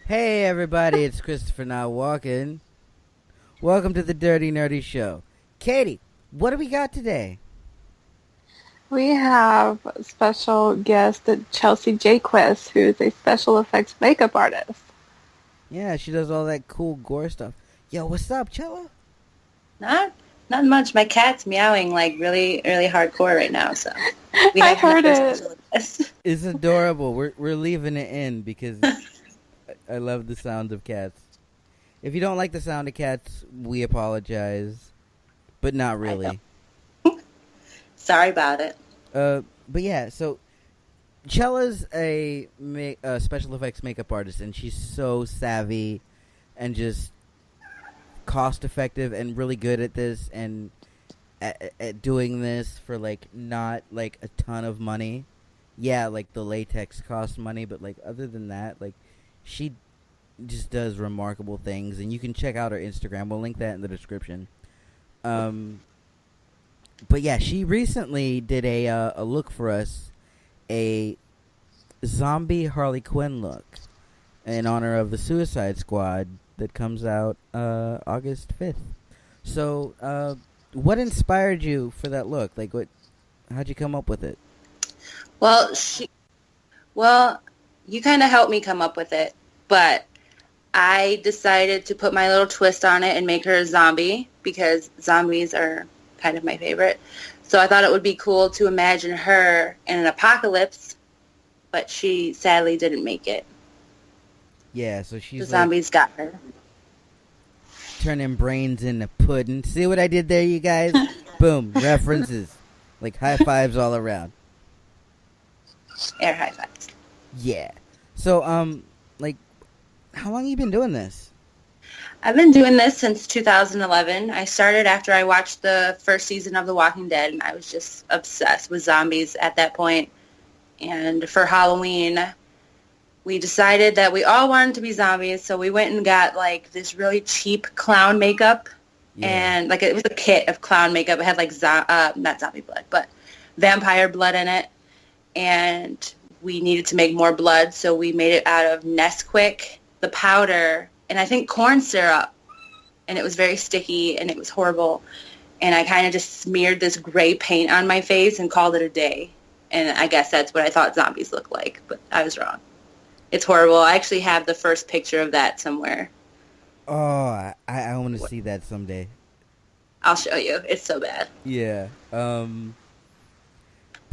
Hey everybody, it's Christopher now walking. Welcome to the Dirty Nerdy Show. Katie, what do we got today? We have special guest Chelsea Jaquis, who is a special effects makeup artist. Yeah, she does all that cool gore stuff. Yo, what's up, Chella? Not not much. My cat's meowing like really, really hardcore right now, so we I have heard another it. special guest. It's adorable. We're leaving it in because I love the sound of cats. If you don't like the sound of cats, we apologize, but not I know. really. Sorry about it. But yeah, so Chella's a special effects makeup artist, and she's so savvy and just cost effective and really good at this and at doing this for like not like a ton of money. Yeah, like the latex costs money, but like other than that, like she just does remarkable things, and you can check out her Instagram. We'll link that in the description. Um, but yeah, she recently did a look for us, a zombie Harley Quinn look in honor of the Suicide Squad that comes out August 5th. So, what inspired you for that look? Like, how'd you come up with it? Well, she, well, you kind of helped me come up with it, but I decided to put my little twist on it and make her a zombie because zombies are kind of my favorite. So I thought it would be cool to imagine her in an apocalypse, but she sadly didn't make it. Yeah, so The she's like zombies got her. turning brains into pudding. See what I did there, you guys? Boom, references. Like high fives all around. Air high fives. Yeah. So, like, how long you been doing this? I've been doing this since 2011. I started after I watched the first season of The Walking Dead, and I was just obsessed with zombies at that point. And for Halloween, we decided that we all wanted to be zombies, so we went and got like this really cheap clown makeup, Yeah. and like it was a kit of clown makeup. It had like not zombie blood, but vampire blood in it, and we needed to make more blood, so we made it out of Nesquik, the powder, and I think corn syrup, and it was very sticky and it was horrible. And I kind of just smeared this gray paint on my face and called it a day. And I guess that's what I thought zombies look like, but I was wrong. It's horrible. I actually have the first picture of that somewhere. Oh, I want to see that someday. I'll show you. It's so bad. Yeah. But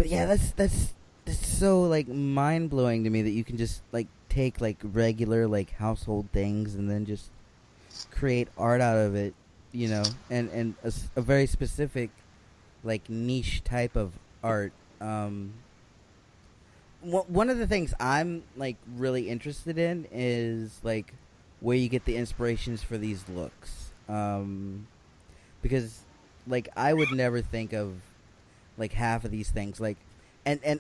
yeah, that's so like mind blowing to me that you can just like take like regular like household things and then just create art out of it, you know, and a very specific like niche type of art. Um, one of the things I'm like really interested in is like where you get the inspirations for these looks. Because like I would never think of like half of these things like and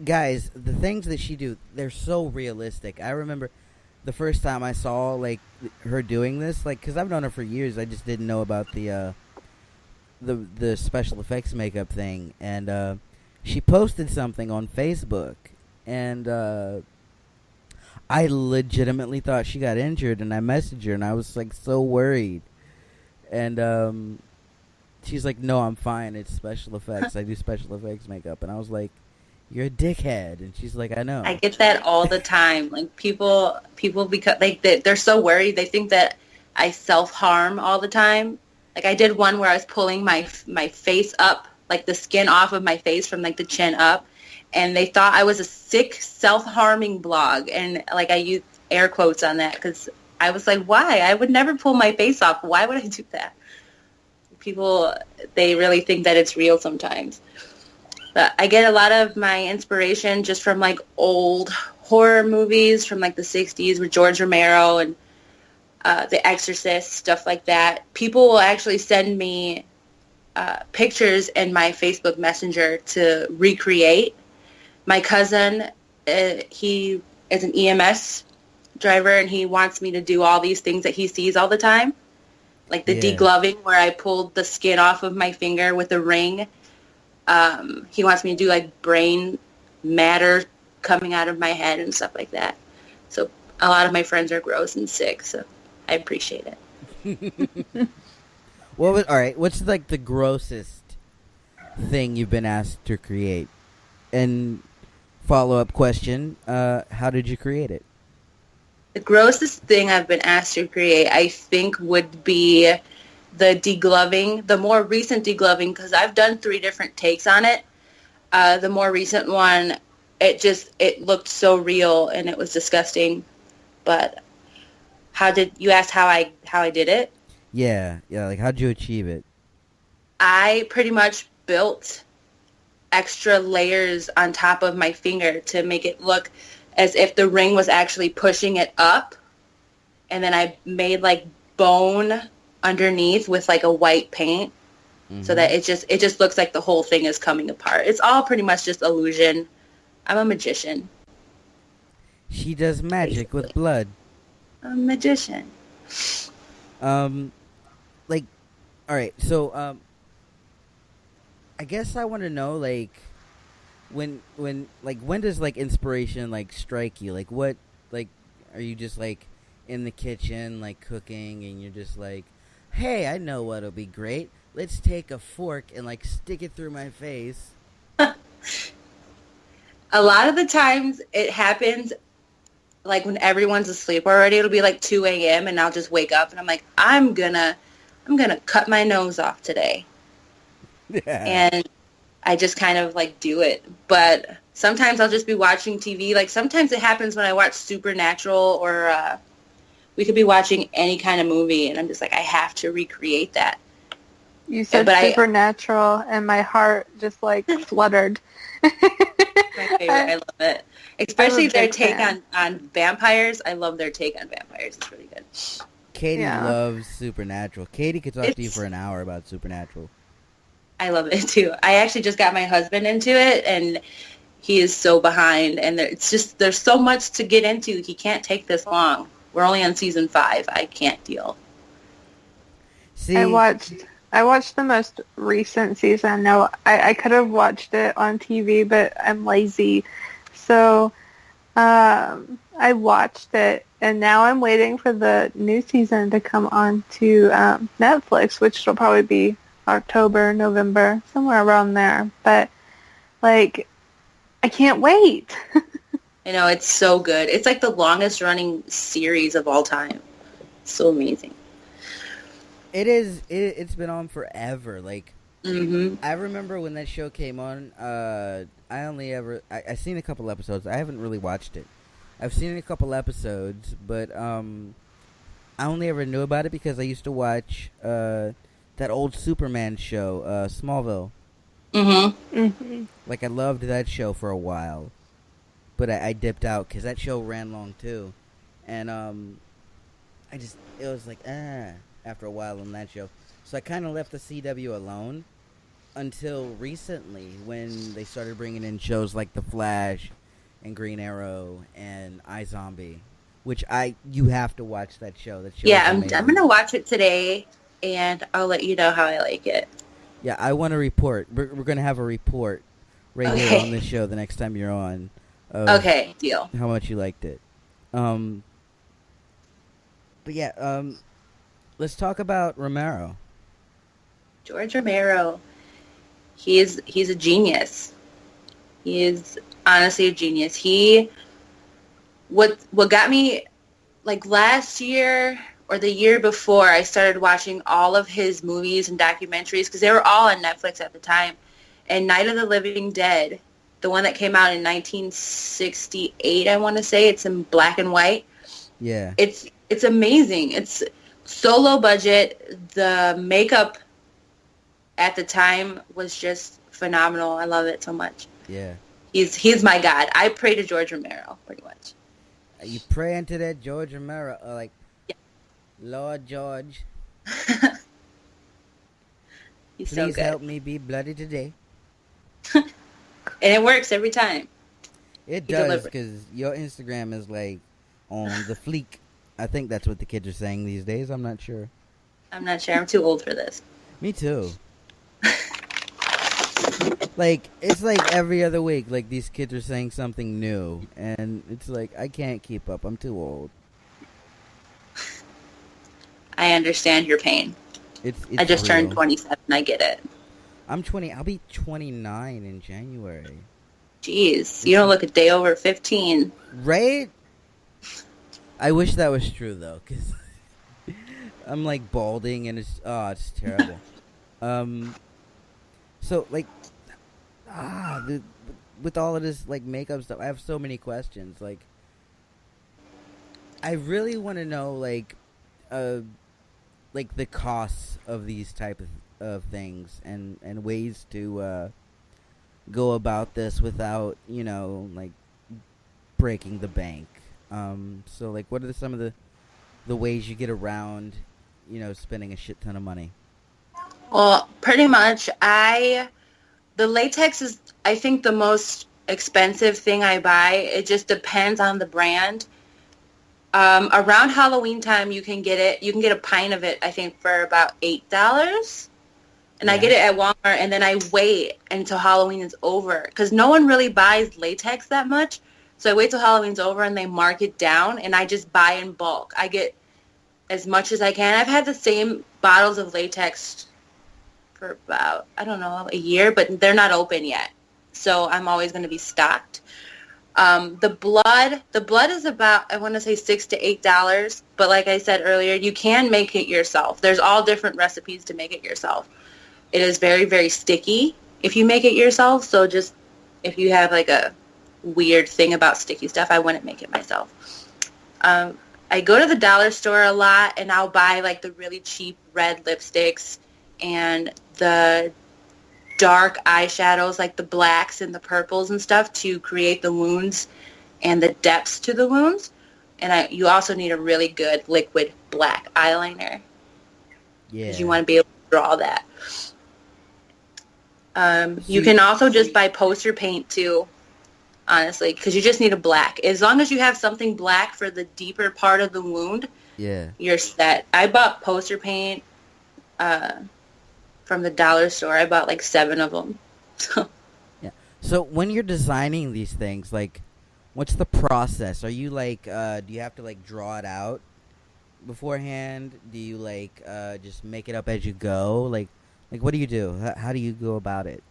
guys, the things that she do, they're so realistic. I remember the first time I saw like her doing this, like cuz I've known her for years, I just didn't know about the special effects makeup thing, and she posted something on Facebook, and I legitimately thought she got injured, and I messaged her and I was like so worried. And she's like, "No, I'm fine. It's special effects. I do special effects makeup." And I was like, "You're a dickhead." And she's like, "I I know." get that all the time. Like people because like they're so worried. They think that I self-harm all the time. Like I did one where I was pulling my face up, like the skin off of my face from like the chin up, and they thought I was a sick self-harming blog. And like I used air quotes on that because I was like, why? I would never pull my face off. Why would I do that? People, they really think that it's real sometimes. But I get a lot of my inspiration just from like old horror movies from like the 60s with George Romero and The Exorcist, stuff like that. People will actually send me pictures in my Facebook Messenger to recreate. My cousin, he is an EMS driver, and he wants me to do all these things that he sees all the time, like the Yeah. degloving where I pulled the skin off of my finger with a ring. He wants me to do like brain matter coming out of my head and stuff like that. So a lot of my friends are gross and sick, so I appreciate it. All right, what's like the grossest thing you've been asked to create? And follow-up question, how did you create it? The grossest thing I've been asked to create, I think, would be the degloving, the more recent degloving, because I've done 3 different takes on it. The more recent one, it looked so real and it was disgusting. But you asked how I did it? Yeah, like how'd you achieve it? I pretty much built extra layers on top of my finger to make it look as if the ring was actually pushing it up, and then I made like bone underneath with like a white paint, so that it just looks like the whole thing is coming apart. It's all pretty much just illusion. I'm a magician. She does magic Basically. with blood. I'm a magician. Like, all right, so I guess I want to know, like, when does like inspiration like strike you? Like, what, like, are you just like in the kitchen like cooking and you're just like, hey, I know what'll be great, let's take a fork and like stick it through my face? A lot of the times it happens like when everyone's asleep already. It'll be like 2 a.m. and I'll just wake up and I'm like, I'm gonna cut my nose off today. And I just kind of like do it. But sometimes I'll just be watching TV. Like sometimes it happens when I watch Supernatural, or we could be watching any kind of movie and I'm just like, I have to recreate that. You said Supernatural and my heart just like fluttered. My favorite. I love it. Especially their take on vampires. I love their take on vampires. It's really good. Katie loves Supernatural. Katie could talk to you for an hour about Supernatural. I love it too. I actually just got my husband into it, and he is so behind. And there's so much to get into. He can't take this long. We're only on season 5. I can't deal. See, I watched the most recent season. No, I could have watched it on TV, but I'm lazy. So I watched it, and now I'm waiting for the new season to come on to Netflix, which will probably be October, November, somewhere around there. But, like, I can't wait. I know, it's so good. It's like the longest running series of all time. It's so amazing. It is. It's been on forever. Like, Mm-hmm. I remember when that show came on. I seen a couple episodes. I haven't really watched it. I've seen a couple episodes, but I only ever knew about it because I used to watch that old Superman show, Smallville. Mm-hmm. Mm-hmm. Like, I loved that show for a while, but I dipped out because that show ran long too, and it was like after a while on that show, so I kind of left the CW alone until recently when they started bringing in shows like The Flash and Green Arrow and iZombie, which you have to watch that show. That show. Yeah, I'm gonna watch it today, and I'll let you know how I like it. Yeah, I want to report. We're gonna have a report right here on this show the next time you're on. Okay, deal. How much you liked it. But yeah, let's talk about Romero. George Romero. He's a genius. He is honestly a genius. What got me, like last year or the year before, I started watching all of his movies and documentaries because they were all on Netflix at the time. And Night of the Living Dead, the one that came out in 1968, I want to say, it's in black and white. Yeah. It's amazing. It's so low budget. The makeup at the time was just phenomenal. I love it so much. Yeah. He's my god. I pray to George Romero, pretty much. You pray into that George Romero, like, yeah. Lord George, He's please so good. help me be bloody today. And it works every time. It does, because your Instagram is like on the fleek. I think that's what the kids are saying these days. I'm not sure. I'm not sure. I'm too old for this. Me too. Like, it's like every other week, like, these kids are saying something new, and it's like, I can't keep up. I'm too old. I understand your pain. It's I just real. turned 27. I get it. I'm 20. I'll be 29 in January. Jeez, you don't look a day over 15. Right? I wish that was true, though, because I'm, like, balding, and it's terrible. So, like, with all of this, like, makeup stuff, I have so many questions. Like, I really want to know, like, the costs of these type of things and ways to go about this without, like, breaking the bank. So, like, what are some of the ways you get around, spending a shit ton of money? Well, pretty much, the latex is, I think, the most expensive thing I buy. It just depends on the brand. Around Halloween time, you can get it. You can get a pint of it, I think, for about $8. And I get it at Walmart, and then I wait until Halloween is over. Because no one really buys latex that much. So I wait till Halloween's over, and they mark it down, and I just buy in bulk. I get as much as I can. I've had the same bottles of latex for about, I don't know, a year, but they're not open yet. So I'm always going to be stocked. The blood is about, I want to say $6 to $8, but like I said earlier, you can make it yourself. There's all different recipes to make it yourself. It is very, very sticky if you make it yourself. So just if you have like a weird thing about sticky stuff, I wouldn't make it myself. I go to the dollar store a lot, and I'll buy like the really cheap red lipsticks and the dark eyeshadows, like the blacks and the purples and stuff, to create the wounds and the depths to the wounds. And you also need a really good liquid black eyeliner. Yeah. Because you want to be able to draw that. You can also just buy poster paint too, honestly, because you just need a black. As long as you have something black for the deeper part of the wound, you're set. I bought poster paint from the dollar store. I bought like 7 of them. Yeah. So when you're designing these things, like, what's the process? Are you like, do you have to like draw it out beforehand? Do you like just make it up as you go? Like what do you do? How do you go about it?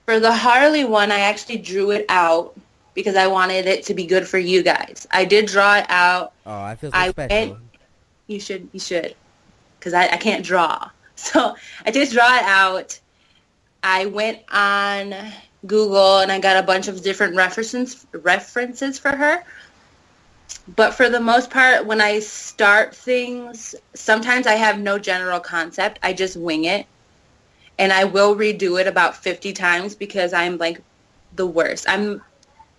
For the Harley one, I actually drew it out because I wanted it to be good for you guys. I did draw it out. Oh, I feel so special. You should, because I can't draw. So I did draw it out. I went on Google and I got a bunch of different references for her. But for the most part, when I start things, sometimes I have no general concept. I just wing it. And I will redo it about 50 times because I'm like the worst. I'm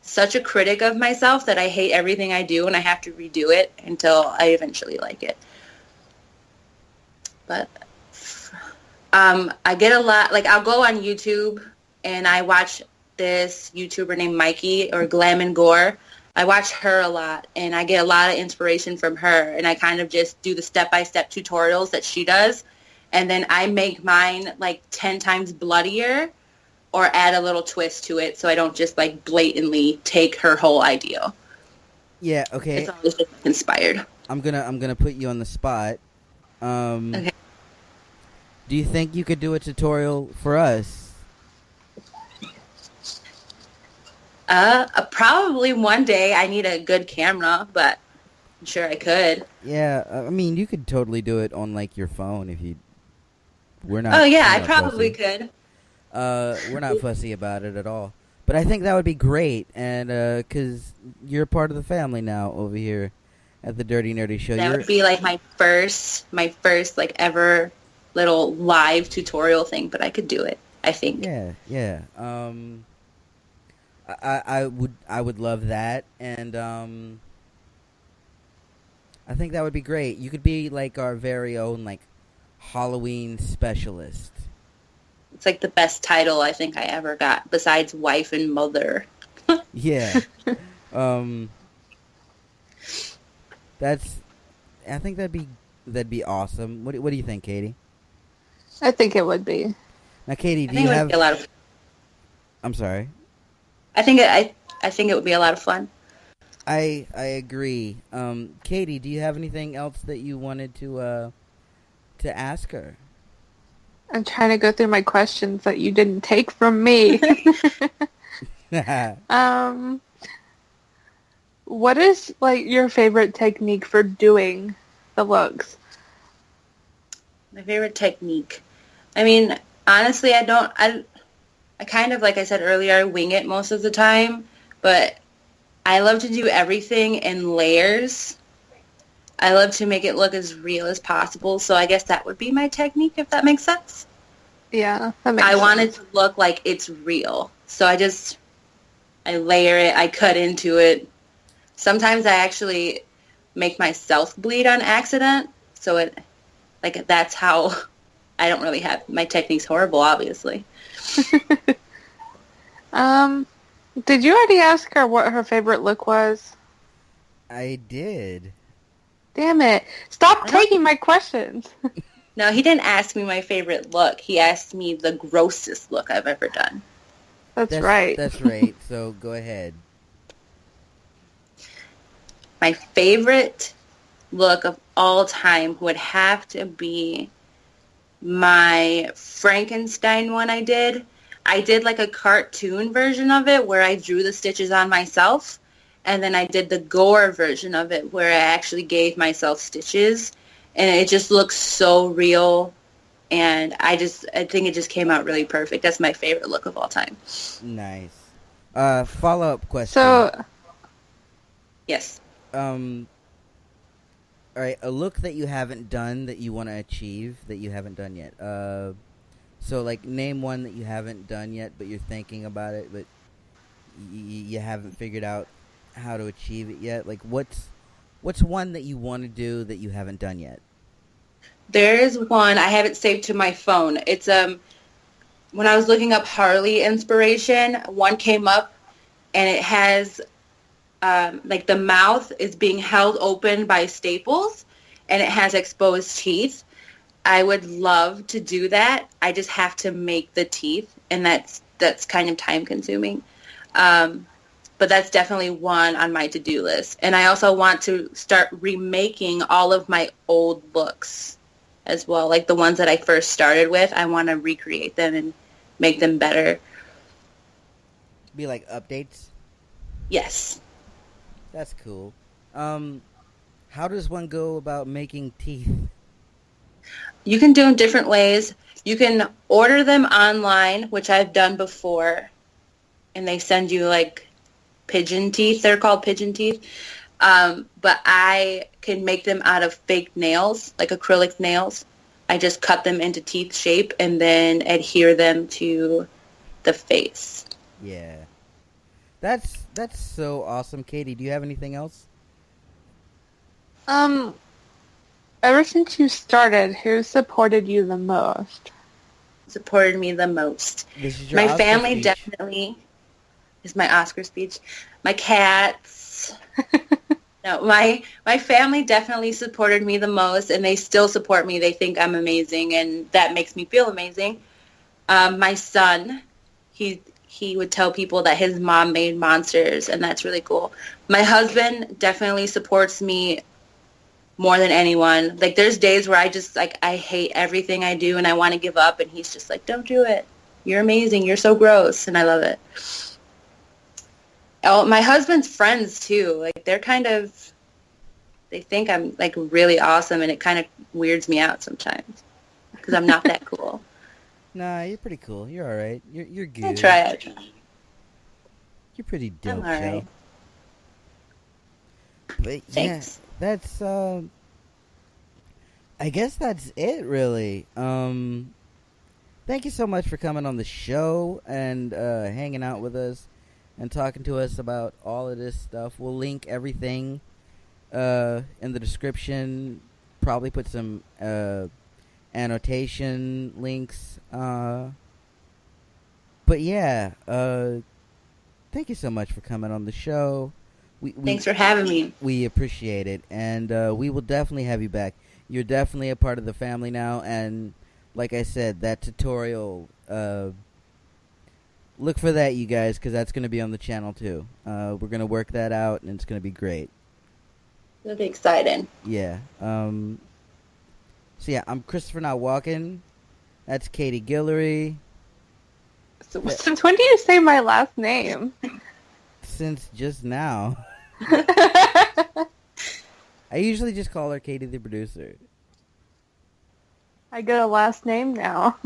such a critic of myself that I hate everything I do and I have to redo it until I eventually like it. But I get a lot, like I'll go on YouTube and I watch this YouTuber named Mikey, or Glam and Gore. I watch her a lot and I get a lot of inspiration from her, and I kind of just do the step-by-step tutorials that she does, and then I make mine like 10 times bloodier or add a little twist to it so I don't just like blatantly take her whole idea. Yeah, okay. It's always just inspired. I'm gonna put you on the spot. Okay. Do you think you could do a tutorial for us? Probably one day. I need a good camera, but I'm sure I could. Yeah, I mean, you could totally do it on like your phone if you. We're not. Oh yeah, I probably could. We're not fussy about it at all. But I think that would be great, and because you're part of the family now over here at the Dirty Nerdy Show. That would be like my first like ever little live tutorial thing, but I could do it, I think. Yeah. I would love that, and I think that would be great. You could be like our very own like Halloween specialist. It's like the best title I think I ever got, besides wife and mother. Yeah. I think that'd be awesome. What do you think, Katie? I think it would be. Now, Katie, do you have I'm sorry. I think it would be a lot of fun. I agree. Katie, do you have anything else that you wanted to ask her? I'm trying to go through my questions that you didn't take from me. What is like your favorite technique for doing the looks? My favorite technique. I mean, honestly, I kind of, like I said earlier, I wing it most of the time, but I love to do everything in layers. I love to make it look as real as possible, so I guess that would be my technique, if that makes sense. Yeah, that makes I sense. want it to look like it's real, so I layer it, I cut into it. Sometimes I actually make myself bleed on accident, so that's how I don't really have, my technique's horrible, obviously. Did you already ask her what her favorite look was? I did. Damn it. Stop taking my questions. No, he didn't ask me my favorite look. He asked me the grossest look I've ever done. That's right. That's right. So go ahead. My favorite look of all time would have to be my Frankenstein one I did. I did like a cartoon version of it where I drew the stitches on myself, and then I did the gore version of it where I actually gave myself stitches, and it just looks so real, and I think it just came out really perfect. That's my favorite look of all time. Nice. Follow-up question. So, yes. All right, a look that you haven't done that you want to achieve that you haven't done yet. So, like, name one that you haven't done yet, but you're thinking about it, but you haven't figured out how to achieve it yet. Like, what's one that you want to do that you haven't done yet? There is one. I have it saved to my phone. It's when I was looking up Harley inspiration, one came up, and it has like the mouth is being held open by staples, and it has exposed teeth. I would love to do that. I just have to make the teeth, and that's kind of time consuming. But that's definitely one on my to-do list. And I also want to start remaking all of my old looks as well. Like the ones that I first started with, I want to recreate them and make them better. Be like updates? Yes. That's cool. How does one go about making teeth? You can do them different ways. You can order them online, which I've done before, and they send you like pigeon teeth. They're called pigeon teeth. But I can make them out of fake nails, like acrylic nails. I just cut them into teeth shape and then adhere them to the face. Yeah. That's so awesome. Katie, do you have anything else? Ever since you started, who supported you the most? Supported me the most. This is your My Oscar family speech. definitely is my Oscar speech. My cats. No, my family definitely supported me the most, and they still support me. They think I'm amazing, and that makes me feel amazing. My son, he would tell people that his mom made monsters, and that's really cool. My husband definitely supports me more than anyone. Like, there's days where I hate everything I do, and I want to give up, and he's just like, don't do it. You're amazing. You're so gross, and I love it. Oh, my husband's friends, too. Like, they think I'm, like, really awesome, and it kind of weirds me out sometimes because I'm not that cool. Nah, you're pretty cool. You're all right. You're good. I try. You're pretty dope, I'm all right. Joe. But Thanks. yeah, that's I guess that's it, really. Thank you so much for coming on the show and hanging out with us and talking to us about all of this stuff. We'll link everything in the description. Probably put some annotation links. But yeah, thank you so much for coming on the show. Thanks for having me. We appreciate it, and we will definitely have you back. You're definitely a part of the family now, and like I said, that tutorial look for that, you guys, because that's going to be on the channel too. We're going to work that out, and it's going to be great. It'll be exciting. Yeah. So yeah, I'm Christopher Not Walking. That's Katie Guillory. So, since when do you say my last name? Since just now. I usually just call her Katie the producer. I get a last name now.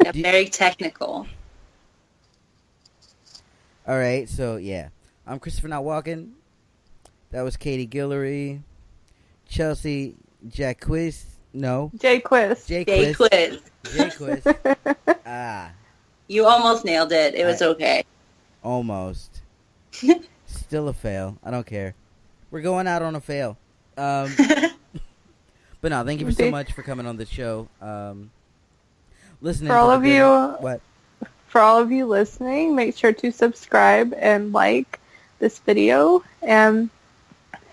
Yeah, very technical. All right, so yeah, I'm Christopher Not Walking. That was Katie Guillory. Chelsea Jaquis. No. Jaquis. Jaquis. Jaquis. Ah. You almost nailed it. It was okay. Almost. Still a fail. I don't care. We're going out on a fail. But no, thank you so much for coming on the show. Listening for all of you. What? For all of you listening, make sure to subscribe and like this video, and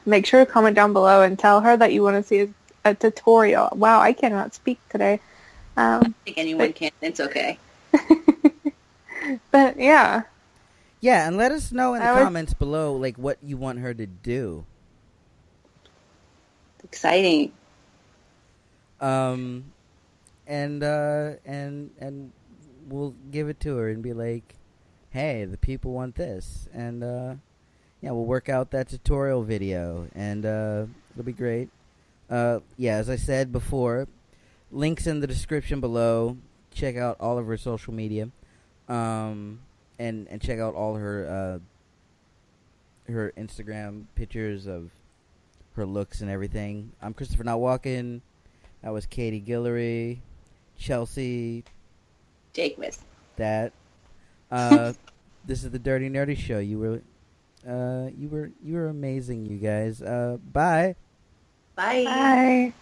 make sure to comment down below and tell her that you want to see a tutorial. Wow, I cannot speak today. I think anyone can. It's okay. But yeah. Yeah, and let us know in the comments below, like, what you want her to do. Exciting. And we'll give it to her and be like, hey, the people want this. And, yeah, we'll work out that tutorial video, and it'll be great. Yeah, as I said before, links in the description below. Check out all of her social media. And check out all her Instagram pictures of her looks and everything. I'm Christopher Not Walking. That was Katie Guillory. Chelsea Jaquis. That. This is the Dirty Nerdy Show. You were amazing, you guys. Bye. Bye. Bye.